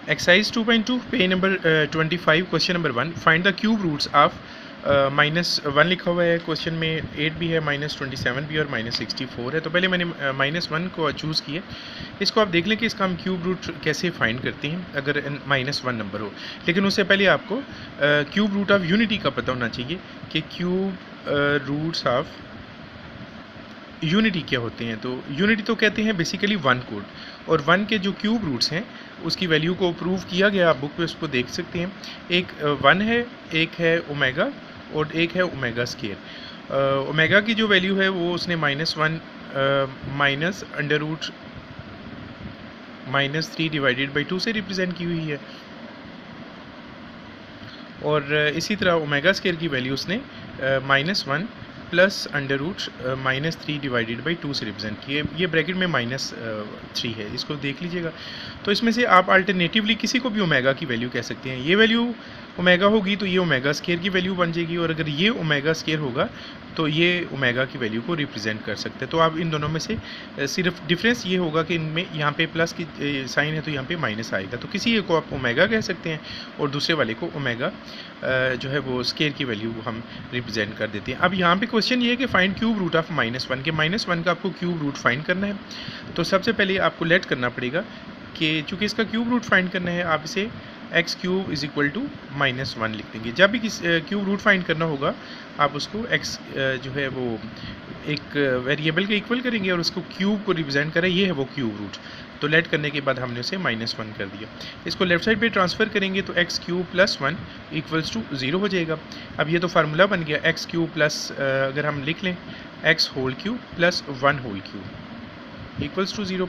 Exercise 2.2 page number 25 question number 1 find the cube roots of -1 लिखा हुआ है question में, 8 भी है, -27 भी और -64 है। तो पहले मैंने -1 को चूज़ किया। इसको आप देख लें कि इसका हम क्यूब रूट कैसे फाइंड करते हैं अगर -1 नंबर हो। लेकिन उससे पहले आपको क्यूब रूट ऑफ यूनिटी का पता होना चाहिए कि क्यूब रूट्स ऑफ यूनिटी क्या होते हैं। तो यूनिटी तो कहते हैं बेसिकली 1 कोड, और 1 के जो क्यूब रूट्स हैं उसकी वैल्यू को प्रूव किया गया, आप बुक पे उसको देख सकते हैं। एक 1 है, एक है ओमेगा और एक है ओमेगा स्केयर। ओमेगा की जो वैल्यू है वो उसने -1 minus under root -3 divided by 2 से रिप्रेजेंट की हुई है, और इसी तरह ओमेगा स्केयर की वैल्यू उसने -1 plus under root -3 divided by 2 से रिप्रेजेंट किए। ये ब्रैकेट में -3 है, इसको देख लीजिएगा। तो इसमें से आप अल्टरनेटिवली किसी को भी ओमेगा की वैल्यू कह सकते हैं। ये वैल्यू ओमेगा होगी तो ये ओमेगा स्केयर की वैल्यू बन जाएगी, और अगर ये ओमेगा स्केयर होगा तो ये ओमेगा की वैल्यू को रिप्रेजेंट कर सकते हैं। तो आप इन दोनों में से सिर्फ डिफरेंस ये होगा कि इनमें यहाँ पे प्लस की साइन है तो यहाँ पे माइनस आएगा। तो किसी एक को आप ओमेगा कह सकते हैं और दूसरे वाले को ओमेगा जो है वो स्केयर की वैल्यू हम रिप्रेजेंट कर देते हैं। अब यहाँ पे क्वेश्चन ये है कि फाइंड क्यूब रूट ऑफ -1 के -1 का आपको क्यूब रूट फाइंड करना है। तो सबसे पहले आपको लेट करना पड़ेगा कि चूँकि इसका क्यूब रूट फाइंड करना है, आप इसे x cube is equal to -1 लिख देंगे। जब भी किस क्यूब रूट फाइंड करना होगा आप उसको एक्स जो है वो एक वेरिएबल के इक्वल करेंगे और उसको क्यूब को रिप्रेजेंट करें, ये है वो क्यूब रूट। तो लेट करने के बाद हमने उसे -1 कर दिया। इसको लेफ्ट साइड पे ट्रांसफ़र करेंगे तो x cube plus 1 equals to 0 हो जाएगा। अब ये तो फार्मूला बन गया, एक्स क्यूब प्लस अगर हम लिख लें x whole cube plus 1 whole cube equals to 0,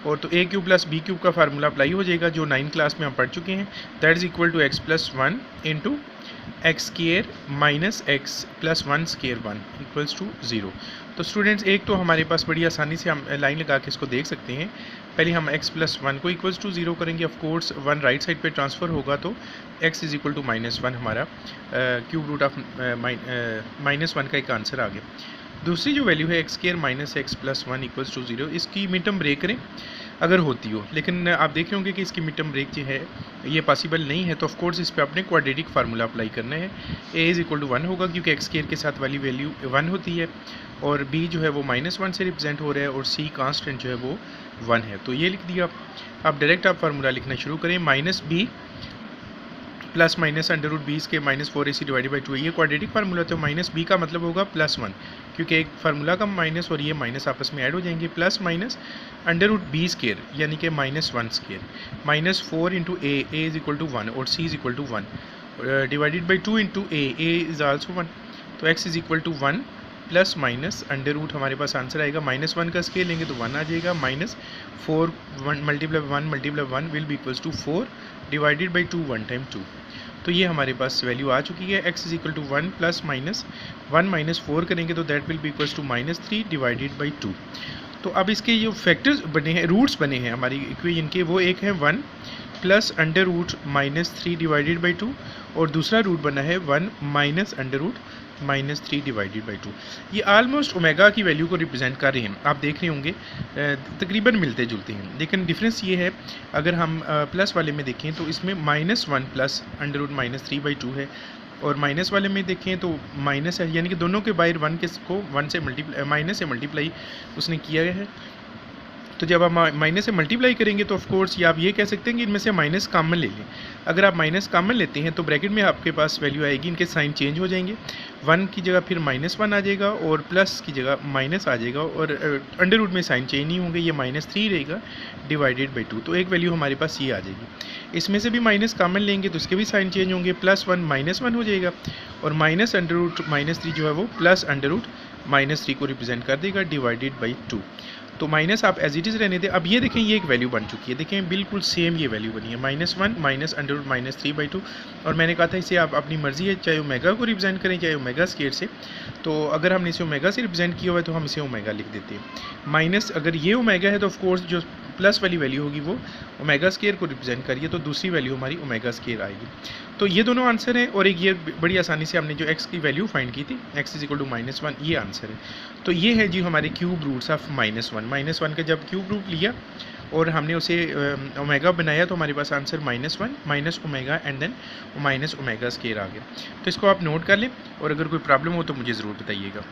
और तो a cube plus b cube का फार्मूला अप्लाई हो जाएगा जो 9 क्लास में हम पढ़ चुके हैं। That is equal to x plus 1 into x square minus x plus 1 square 1 equals to 0। तो स्टूडेंट्स एक तो हमारे पास बड़ी आसानी से हम लाइन लगा के इसको देख सकते हैं। पहले हम x प्लस 1 को इक्वल्स टू 0 करेंगे, ऑफ कोर्स 1 राइट साइड पे ट्रांसफ़र होगा तो x इज इक्वल टू -1 हमारा क्यूब रूट ऑफ -1 का एक आंसर आ गया। दूसरी जो वैल्यू है x square minus x plus 1 equals to 0, इसकी मिड टर्म ब्रेक करें अगर होती हो, लेकिन आप देख रहे होंगे कि इसकी मिड टर्म ब्रेक जो है ये पॉसिबल नहीं है। तो ऑफ कोर्स इस पर अपने क्वाड्रेटिक फार्मूला अप्लाई करना है। a इज इक्वल टू 1 होगा क्योंकि एक्स स्केयर के साथ वाली वैल्यू 1 होती है, और b जो है वो -1 से रिप्रेजेंट हो रहा है, और c कांस्टेंट जो है वो 1 है। तो ये लिख दिया। अब डायरेक्ट आप फार्मूला लिखना शुरू करें, -b plus minus under root बीस के -4ac डिवाइडेड बाई 2। ये क्वाड्रेटिक फार्मूला, तो -b का मतलब होगा +1, क्योंकि एक फार्मूला का माइनस और ये माइनस आपस में ऐड हो जाएंगे, plus minus under root b square यानी कि -1 square -4 into a is equal to 1 और c is equal to 1 divided by 2 into a is also 1। तो x is equal to 1 plus minus under root हमारे पास answer आएगा, -1 का square लेंगे तो 1 आ जाएगा, -4 multiply 1 multiply 1 will be equals to 4 divided by 2 1 time 2। तो ये हमारे पास वैल्यू आ चुकी है। x is equal to 1 plus minus 1 minus 4 करेंगे तो that will be equals to -3 divided by 2। तो अब इसके जो फैक्टर्स बने हैं, रूट्स बने हैं हमारी इक्वेशन के, वो एक है 1 plus under root -3 divided by 2, और दूसरा रूट बना है 1 minus under root -3 divided by 2। ये आलमोस्ट ओमेगा की वैल्यू को रिप्रेजेंट कर रहे हैं, आप देख रहे होंगे तकरीबन मिलते जुलते हैं। लेकिन डिफरेंस ये है, अगर हम प्लस वाले में देखें तो इसमें -1 प्लस अंडर रूट -3 बाई 2 है, और माइनस वाले में देखें तो माइनस है, यानी कि दोनों के बाहर 1 के को 1 से माइनस से मल्टीप्लाई उसने किया है। तो जब आप माइनस से मल्टीप्लाई करेंगे तो ऑफ कोर्स ये आप ये कह सकते हैं कि इनमें से माइनस कॉमन ले लें। अगर आप माइनस कॉमन लेते हैं तो ब्रैकेट में आपके पास वैल्यू आएगी, इनके साइन चेंज हो जाएंगे, 1 की जगह फिर -1 आ जाएगा और प्लस की जगह माइनस आ जाएगा, और अंडर रूट में साइन चेंज नहीं होंगे, ये -3 रहेगा डिवाइडेड बाई 2। तो एक वैल्यू हमारे पास ये आ जाएगी। इसमें से भी माइनस कॉमन लेंगे तो इसके भी साइन चेंज होंगे, +1 -1 हो जाएगा, और माइनस अंडर रूट -3 जो है वो प्लस अंडर रूट -3 को रिप्रेजेंट कर देगा डिवाइडेड बाई 2। तो माइनस आप एज इट इज़ रहने दें। अब ये देखें, ये एक वैल्यू बन चुकी है, देखें बिल्कुल सेम ये वैल्यू बनी है, -1 माइनस अंडर रूट -3 बाई 2। और मैंने कहा था इसे आप अपनी मर्जी है, चाहे ओमेगा को रिप्रेजेंट करें चाहे ओमेगा स्केयर से। तो अगर हमने इसे ओमेगा से रिप्रेजेंट किया हुआ है तो हम इसे ओमेगा लिख देते हैं। माइनस अगर ये ओमेगा है तो ऑफ कोर्स जो प्लस वाली वैल्यू होगी वो ओमेगा स्केयर को रिप्रेजेंट करिए, तो दूसरी वैल्यू हमारी ओमेगा स्केयर आएगी। तो ये दोनों आंसर हैं, और एक ये बड़ी आसानी से हमने जो x की वैल्यू फाइंड की थी, x इज इक्वल टू -1, ये आंसर है। तो ये है जी हमारे क्यूब रूट्स ऑफ -1। -1 का जब क्यूब रूट लिया और हमने उसे ओमेगा बनाया तो हमारे पास answer -1 minus omega and then minus omega square आ गया। तो इसको आप नोट कर लें और अगर कोई प्रॉब्लम हो तो मुझे ज़रूर बताइएगा।